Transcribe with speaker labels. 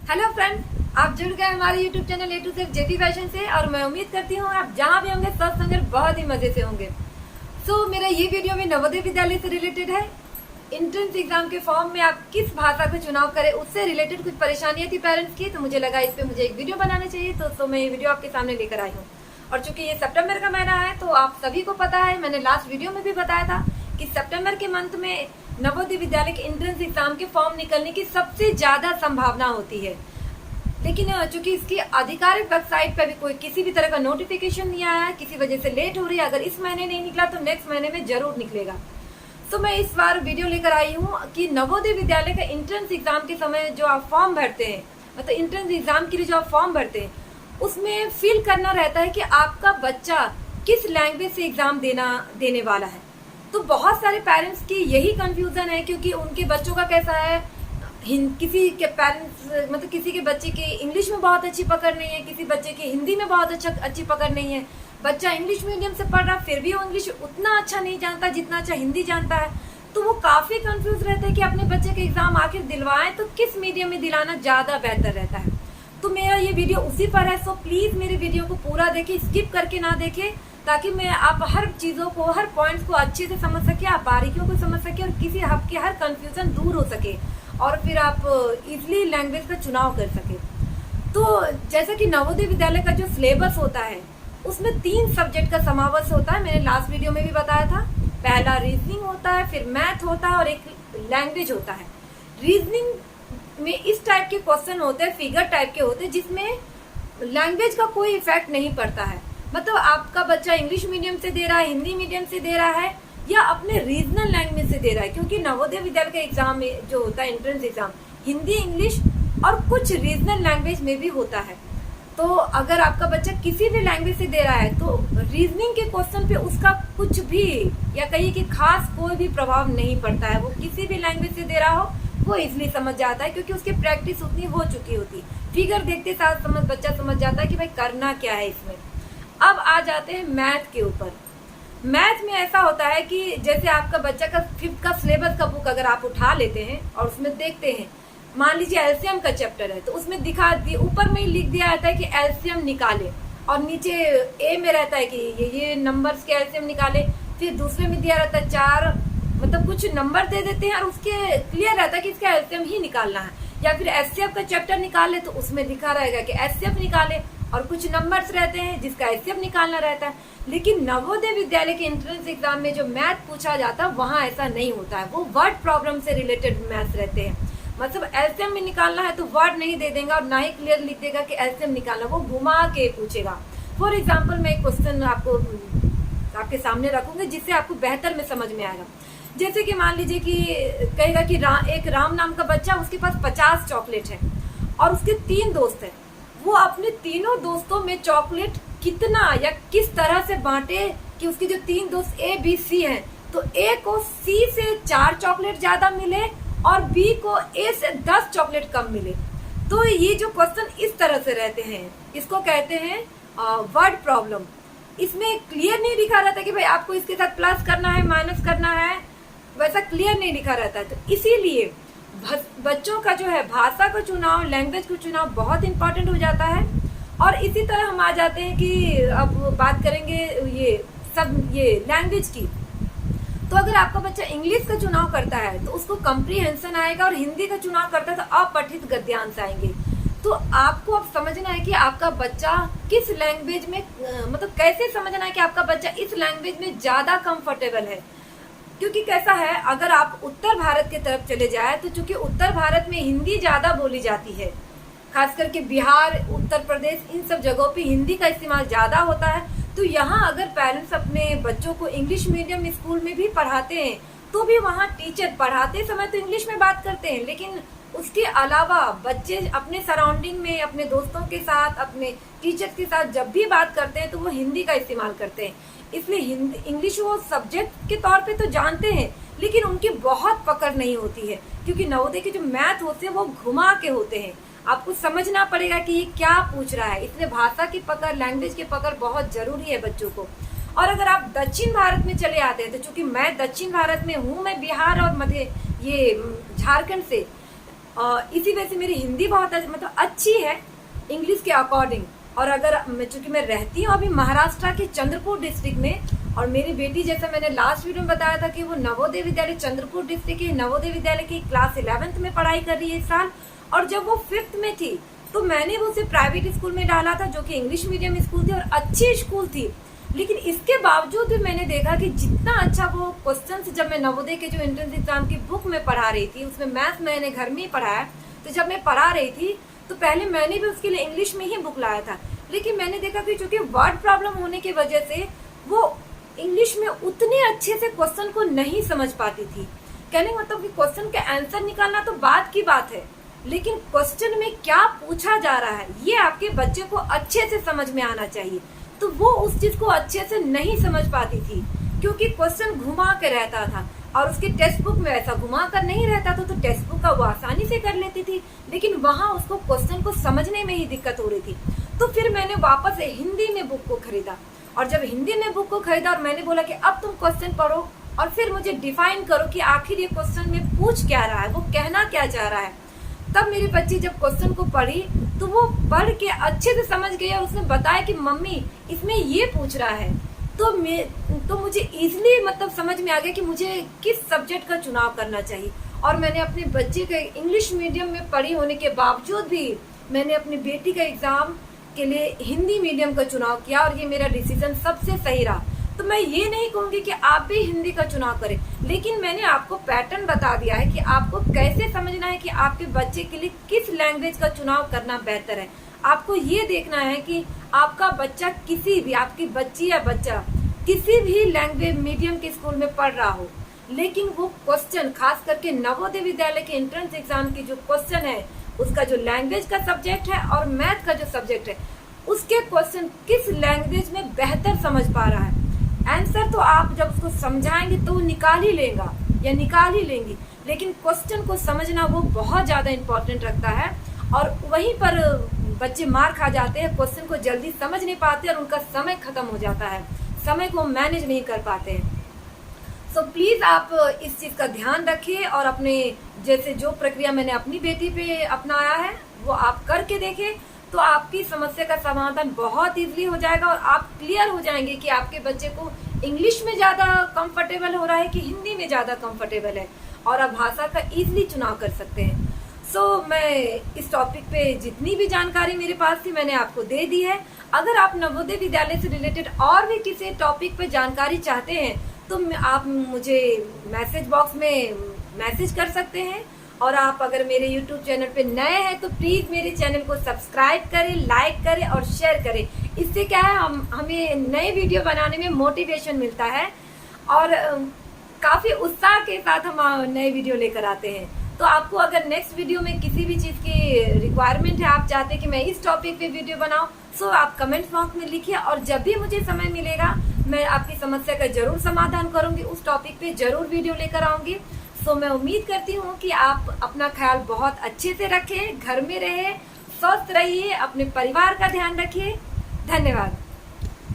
Speaker 1: Hello friends, आप जुड़ गए हमारे YouTube channel A to Z JP fashion से और मैं उम्मीद करती हूँ आप जहाँ भी होंगे स्वस्थ होंगे, बहुत ही मजे से होंगे। मेरा ये वीडियो भी नवोदय विद्यालय से रिलेटेड है। एंट्रेंस एग्जाम के फॉर्म में आप किस भाषा को चुनाव करें, उससे रिलेटेड कुछ परेशानियां थी पेरेंट्स की, तो मुझे लगा इस पे मुझे एक वीडियो बनाना चाहिए। तो मैं ये वीडियो आपके सामने लेकर आई हूँ। और चूंकि ये सितंबर का महीना है तो आप सभी को पता है, मैंने लास्ट वीडियो में भी बताया था कि सितंबर के मंथ में नवोदय विद्यालय के एंट्रेंस एग्जाम के फॉर्म निकलने की सबसे ज्यादा संभावना होती है। लेकिन चूंकि इसकी आधिकारिक वेबसाइट पर भी कोई किसी भी तरह का नोटिफिकेशन नहीं आया है, किसी वजह से लेट हो रही है। अगर इस महीने नहीं निकला तो नेक्स्ट महीने में जरूर निकलेगा। तो मैं इस बार वीडियो लेकर आई हूँ कि नवोदय विद्यालय का एंट्रेंस एग्जाम के समय जो आप फॉर्म भरते हैं, मतलब एंट्रेंस एग्जाम के लिए जो आप फॉर्म भरते हैं, उसमें फिल करना रहता है कि आपका बच्चा किस लैंग्वेज से एग्जाम देने वाला है। तो बहुत सारे पेरेंट्स की यही कंफ्यूजन है, क्योंकि उनके बच्चों का कैसा है, किसी के पेरेंट्स मतलब किसी के बच्चे की इंग्लिश में बहुत अच्छी पकड़ नहीं है, किसी बच्चे की हिंदी में बहुत अच्छी पकड़ नहीं है। बच्चा इंग्लिश मीडियम से पढ़ रहा, फिर भी वो इंग्लिश उतना अच्छा नहीं जानता जितना अच्छा हिंदी जानता है। तो वो काफी कंफ्यूज रहते हैं कि अपने बच्चे के एग्जाम आखिर दिलवाएं तो किस मीडियम में दिलाना ज्यादा बेहतर रहता है। तो मेरा ये वीडियो उसी पर है। सो प्लीज मेरे वीडियो को पूरा देखें, स्किप करके ना देखें, ताकि मैं आप हर चीजों को, हर पॉइंट्स को अच्छे से समझ सके, आप बारीकियों को समझ सके और किसी आपके हर कंफ्यूजन दूर हो सके और फिर आप इजली लैंग्वेज का चुनाव कर सके। तो जैसा कि नवोदय विद्यालय का जो सिलेबस होता है उसमें 3 सब्जेक्ट का समावेश होता है। मैंने लास्ट वीडियो में भी बताया था। पहला रीजनिंग होता है, फिर मैथ होता है और एक लैंग्वेज होता है। रीजनिंग में इस टाइप के क्वेश्चन होते हैं, फिगर टाइप के होते हैं, जिसमें लैंग्वेज का कोई इफेक्ट नहीं पड़ता है। मतलब आपका बच्चा इंग्लिश मीडियम से दे रहा है, हिंदी मीडियम से दे रहा है या अपने रीजनल लैंग्वेज से दे रहा है, क्योंकि नवोदय विद्यालय का एग्जाम जो होता है एंट्रेंस एग्जाम, हिंदी, इंग्लिश और कुछ रीजनल लैंग्वेज में भी होता है। तो अगर आपका बच्चा किसी भी लैंग्वेज से दे रहा है तो रीजनिंग के क्वेश्चन पे उसका कुछ भी या कहीं कि खास कोई भी प्रभाव नहीं पड़ता है। वो किसी भी लैंग्वेज से दे रहा हो वो इजिली समझ जाता है, क्योंकि उसकी प्रैक्टिस उतनी हो चुकी होती। फिगर देखते साथ बच्चा समझ जाता है कि भाई करना क्या है इसमें। अब आ जाते हैं मैथ के ऊपर। मैथ में ऐसा होता है कि जैसे आपका बच्चा का 5th का सिलेबस का बुक अगर आप उठा लेते हैं और उसमें देखते हैं, मान लीजिए एलसीएम का चैप्टर है, तो उसमें दिखा दिए, ऊपर में ही लिख दिया रहता है कि एलसीएम निकाले, और नीचे ए में रहता है कि ये नंबर्स के एलसीएम निकाले। फिर दूसरे में दिया रहता है 4, मतलब कुछ नंबर दे देते हैं और उसके क्लियर रहता है कि इसका एलसीएम ही निकालना है। या फिर एचसीएफ का चैप्टर निकाले तो उसमें दिखा रहेगा कि एचसीएफ निकाले और कुछ नंबर्स रहते हैं जिसका एचसीएफ निकालना रहता है। लेकिन नवोदय विद्यालय के एंट्रेंस एग्जाम में जो मैथ पूछा जाता है वहां ऐसा नहीं होता है। वो वर्ड प्रॉब्लम से रिलेटेड मैथ रहते हैं। मतलब एलसीएम में निकालना है तो वर्ड नहीं दे देगा और ना ही क्लियर लिख देगा कि एलसीएम निकालना, वो घुमा के पूछेगा। फॉर एग्जाम्पल मैं एक क्वेश्चन आपके सामने रखूंगी जिससे आपको बेहतर में समझ में आएगा। जैसे कि मान लीजिए कि कहेगा कि एक राम नाम का बच्चा, उसके पास 50 चॉकलेट है और उसके 3 दोस्त हैं। वो अपने तीनों दोस्तों में चॉकलेट कितना या किस तरह से बांटे कि उसके जो 3 दोस्त ए बी सी हैं, तो ए को सी से 4 चॉकलेट ज्यादा मिले और बी को ए से 10 चॉकलेट कम मिले। तो ये जो क्वेश्चन इस तरह से रहते हैं, इसको कहते हैं वर्ड प्रॉब्लम। इसमें क्लियर नहीं लिखा रहता कि भाई आपको इसके साथ प्लस करना है, माइनस करना है, वैसा क्लियर नहीं लिखा रहता है। तो इसीलिए बच्चों का जो है भाषा का चुनाव, लैंग्वेज का चुनाव बहुत इंपॉर्टेंट हो जाता है। और इसी तरह हम आ जाते हैं कि अब बात करेंगे ये लैंग्वेज की। तो अगर आपका बच्चा इंग्लिश का चुनाव करता है तो उसको कंप्रीहेंशन आएगा, और हिंदी का चुनाव करता है तो अपठित गद्यांश आएंगे। तो आपको अब समझना है कि आपका बच्चा किस लैंग्वेज में, मतलब कैसे समझना है कि आपका बच्चा इस लैंग्वेज में ज्यादा कंफर्टेबल है। क्योंकि कैसा है, अगर आप उत्तर भारत की तरफ चले जाए तो चूंकि उत्तर भारत में हिंदी ज्यादा बोली जाती है, खास करके बिहार, उत्तर प्रदेश, इन सब जगहों पे हिंदी का इस्तेमाल ज्यादा होता है। तो यहाँ अगर पेरेंट्स अपने बच्चों को इंग्लिश मीडियम स्कूल में भी पढ़ाते हैं तो भी वहाँ टीचर पढ़ाते समय तो इंग्लिश में बात करते हैं, लेकिन उसके अलावा बच्चे अपने सराउंडिंग में, अपने दोस्तों के साथ, अपने टीचर के साथ जब भी बात करते हैं तो वो हिंदी का इस्तेमाल करते हैं। इसलिए हिंदी, इंग्लिश वो सब्जेक्ट के तौर पे तो जानते हैं, लेकिन उनकी बहुत पकड़ नहीं होती है, क्योंकि नवोदय के जो मैथ होते हैं वो घुमा के होते हैं। आपको समझना पड़ेगा कि ये क्या पूछ रहा है। इसलिए भाषा की पकड़, लैंग्वेज की पकड़ बहुत जरूरी है बच्चों को। और अगर आप दक्षिण भारत में चले आते हैं, तो चूंकि मैं दक्षिण भारत में हूँ, मैं बिहार और झारखंड से, इसी वजह से मेरी हिंदी बहुत मतलब अच्छी है इंग्लिश के अकॉर्डिंग। और अगर चूंकि मैं रहती हूँ अभी महाराष्ट्र के चंद्रपुर डिस्ट्रिक्ट में, और मेरी बेटी जैसा मैंने लास्ट वीडियो में बताया था कि वो नवोदय विद्यालय चंद्रपुर डिस्ट्रिक्ट के नवोदय विद्यालय की क्लास 11th में पढ़ाई कर रही है इस साल। और जब वो 5th में थी तो मैंने वो उसे प्राइवेट स्कूल में डाला था जो कि इंग्लिश मीडियम स्कूल थी और अच्छी स्कूल थी। लेकिन इसके बावजूद भी मैंने देखा कि जितना अच्छा वो क्वेश्चंस, जब मैं नवोदय के जो एंट्रेंस एग्जाम की बुक में पढ़ा रही थी, उसमें मैथ मैंने घर में ही पढ़ाया, तो जब मैं पढ़ा रही थी तो पहले मैंने भी उसके लिए इंग्लिश में ही बुक लाया था। लेकिन मैंने देखा कि चूंकि वर्ड प्रॉब्लम होने की वजह से वो इंग्लिश में उतने अच्छे से क्वेश्चन को नहीं समझ पाती थी। कहने का मतलब कि क्वेश्चन का आंसर निकालना तो बात की बात है, लेकिन क्वेश्चन में क्या पूछा जा रहा है ये आपके बच्चे को अच्छे से समझ में आना चाहिए। तो वो उस चीज को अच्छे से नहीं समझ पाती थी क्योंकि क्वेश्चन घुमा के रहता था और उसके टेक्स्ट बुक में ऐसा घुमा कर नहीं रहता था, तो टेक्स्ट बुक का वो आसानी से कर लेती थी, लेकिन वहां उसको क्वेश्चन को समझने में ही दिक्कत हो रही थी। तो फिर मैंने वापस हिंदी में बुक को खरीदा, और जब हिंदी में बुक को खरीदा और मैंने बोला कि अब तुम क्वेश्चन पढ़ो और फिर मुझे डिफाइन करो कि आखिर ये क्वेश्चन में पूछ क्या रहा है, वो कहना क्या चाह रहा है। तब मेरी बच्ची जब क्वेश्चन को पढ़ी तो वो पढ़ के अच्छे से समझ गई और उसने बताया कि मम्मी इसमें ये पूछ रहा है। तो मुझे इजीली मतलब समझ में आ गया कि मुझे किस सब्जेक्ट का चुनाव करना चाहिए। और मैंने अपने बच्चे के इंग्लिश मीडियम में पढ़ी होने के बावजूद भी मैंने अपनी बेटी का एग्जाम के लिए हिंदी मीडियम का चुनाव किया और ये मेरा डिसीजन सबसे सही रहा। तो मैं ये नहीं कहूंगी कि आप भी हिंदी का चुनाव करें, लेकिन मैंने आपको पैटर्न बता दिया है कि आपको कैसे समझना है कि आपके बच्चे के लिए किस लैंग्वेज का चुनाव करना बेहतर है। आपको ये देखना है कि आपका बच्चा किसी भी, आपकी बच्ची या बच्चा किसी भी लैंग्वेज मीडियम के स्कूल में पढ़ रहा हो, लेकिन वो क्वेश्चन खास करके नवोदय विद्यालय के एंट्रेंस एग्जाम की जो क्वेश्चन है उसका जो लैंग्वेज का सब्जेक्ट है और मैथ का जो सब्जेक्ट है उसके क्वेश्चन किस लैंग्वेज में बेहतर समझ पा रहा है। आंसर तो आप जब उसको समझाएंगे तो वो निकाल ही लेगा या निकाल ही लेंगी, लेकिन क्वेश्चन को समझना वो बहुत ज्यादा इम्पोर्टेंट रखता है। और वहीं पर बच्चे मार खा जाते हैं, क्वेश्चन को जल्दी समझ नहीं पाते और उनका समय खत्म हो जाता है, समय को मैनेज नहीं कर पाते हैं। सो प्लीज आप इस चीज का ध्यान रखिए और अपने जैसे जो प्रक्रिया मैंने अपनी बेटी पे अपनाया है वो आप करके देखें, तो आपकी समस्या का समाधान बहुत इजीली हो जाएगा और आप क्लियर हो जाएंगे कि आपके बच्चे को इंग्लिश में ज्यादा कंफर्टेबल हो रहा है कि हिंदी में ज्यादा कंफर्टेबल है, और आप भाषा का इजीली चुनाव कर सकते हैं। मैं इस टॉपिक पे जितनी भी जानकारी मेरे पास थी मैंने आपको दे दी है। अगर आप नवोदय विद्यालय से रिलेटेड और भी किसी टॉपिक पे जानकारी चाहते हैं तो आप मुझे मैसेज बॉक्स में मैसेज कर सकते हैं। और आप अगर मेरे YouTube चैनल पे नए हैं तो प्लीज मेरे चैनल को सब्सक्राइब करें, लाइक करें और शेयर करें। इससे क्या है, हमें नए वीडियो बनाने में मोटिवेशन मिलता है और काफी उत्साह के साथ हम नए वीडियो लेकर आते हैं। तो आपको अगर नेक्स्ट वीडियो में किसी भी चीज की रिक्वायरमेंट है, आप चाहते हैं कि मैं इस टॉपिक पे वीडियो बनाऊं, सो आप कमेंट बॉक्स में लिखिए और जब भी मुझे समय मिलेगा मैं आपकी समस्या का जरूर समाधान करूंगी, उस टॉपिक पे जरूर वीडियो लेकर आऊंगी। मैं उम्मीद करती हूँ कि आप अपना ख्याल बहुत अच्छे से रखें, घर में रहे, स्वस्थ रहिए, अपने परिवार का ध्यान रखिए। धन्यवाद।